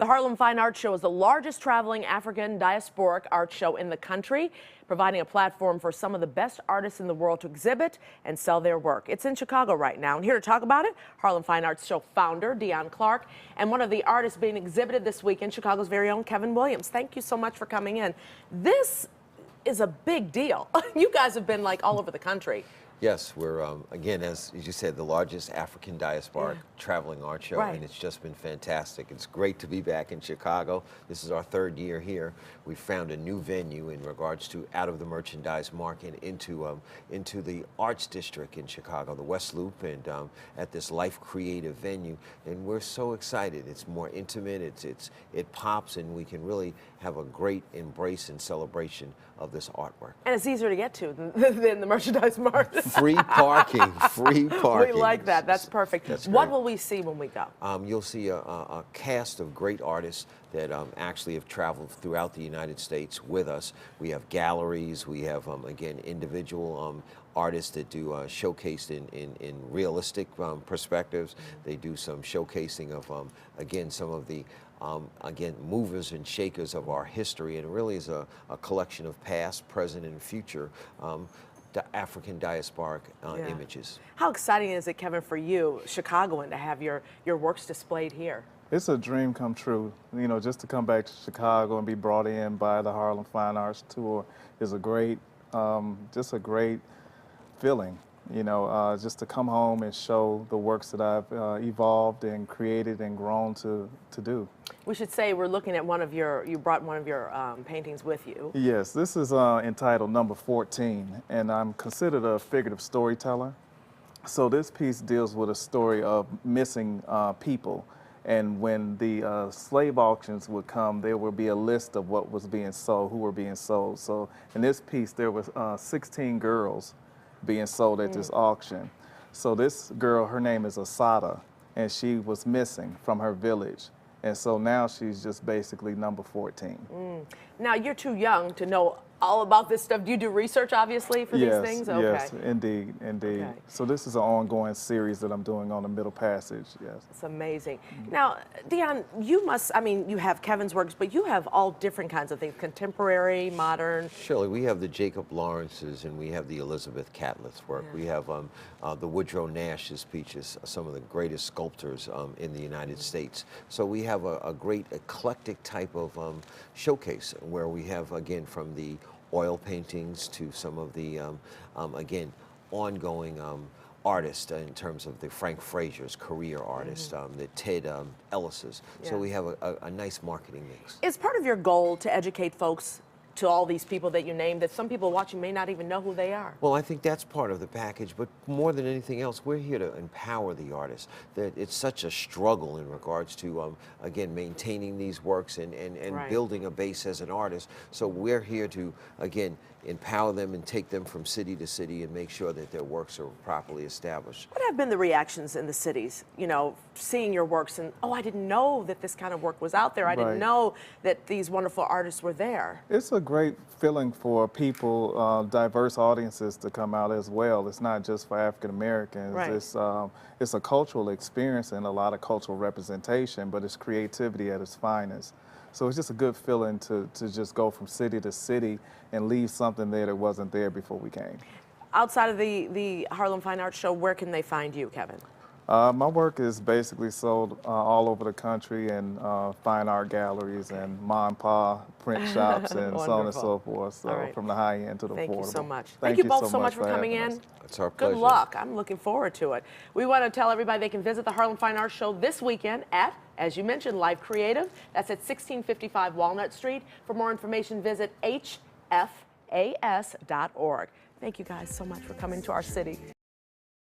The Harlem Fine Arts Show is the largest traveling African diasporic art show in the country, providing a platform for some of the best artists in the world to exhibit and sell their work. It's in Chicago right now, and here to talk about it, Harlem Fine Arts Show founder Deon Clark and one of the artists being exhibited this weekend, Chicago's very own Kevin Williams. Thank you so much for coming in. This is a big deal. You guys have been like all over the country. Yes, we're, again, as you said, the largest African diasporic traveling art show, and it's just been fantastic. It's great to be back in Chicago. This is our third year here. We found a new venue in regards to out of the merchandise market into the arts district in Chicago, the West Loop, and at this Life Creative venue. And we're so excited. It's more intimate, it pops, and we can really have a great embrace and celebration of this artwork. And it's easier to get to than the merchandise market. Free parking, free parking. We like that. That's perfect. That's what great. will we see when we go? You'll see a cast of great artists that actually have traveled throughout the United States with us. We have galleries. We have, again, individual artists that do showcased in realistic perspectives. They do some showcasing of, again, some of the again, movers and shakers of our history, and it really is a collection of past, present, and future African diasporic images. How exciting is it, Kevin, for you, Chicagoan, to have your works displayed here? It's a dream come true. You know, just to come back to Chicago and be brought in by the Harlem Fine Arts Tour is a great, just a great feeling. You know, just to come home and show the works that I've evolved and created and grown to do. We should say we're looking at you brought one of your paintings with you. Yes, this is entitled Number 14, and I'm considered a figurative storyteller. So this piece deals with a story of missing people. And when the slave auctions would come, there would be a list of what was being sold, who were being sold. So in this piece, there was 16 girls being sold at this auction. So this girl, her name is Asada, and she was missing from her village. And so now she's just basically number 14. Now, you're too young to know all about this stuff. Do you do research, obviously, for these things? Okay. Yes, indeed, indeed. Okay. So this is an ongoing series that I'm doing on the Middle Passage, yes. It's amazing. Now, Deon, you must, I mean, you have Kevin's works, but you have all different kinds of things, contemporary, modern. Shirley, we have the Jacob Lawrence's and we have the Elizabeth Catlett's work. We have the Woodrow Nash's pieces, some of the greatest sculptors in the United States. So we have a great eclectic type of showcase where we have, again, from the oil paintings to some of the, again, ongoing artists in terms of the Frank Frazier's career artists, the Ted Ellis's. So we have a nice marketing mix. Is part of your goal to educate folks to all these people that you named, that some people watching may not even know who they are? Well, I think that's part of the package, but more than anything else, we're here to empower the artists. That it's such a struggle in regards to, again, maintaining these works and building a base as an artist. So we're here to, again, empower them and take them from city to city and make sure that their works are properly established. What have been the reactions in the cities, you know, seeing your works and, oh, I didn't know that this kind of work was out there. I didn't know that these wonderful artists were there. It's a great feeling for people, diverse audiences to come out as well. It's not just for African Americans. It's a cultural experience and a lot of cultural representation, but it's creativity at its finest. So it's just a good feeling to just go from city to city and leave something there that wasn't there before we came. Outside of the Harlem Fine Arts Show, where can they find you, Kevin? My work is basically sold all over the country in fine art galleries and mom and pop print shops and so on and so forth. So from the high end to the affordable. Thank you so much. Thank you both so much for coming in. It's our pleasure. Good luck. I'm looking forward to it. We want to tell everybody they can visit the Harlem Fine Arts Show this weekend at, as you mentioned, Life Creative. That's at 1655 Walnut Street. For more information, visit hfas.org. Thank you guys so much for coming to our city.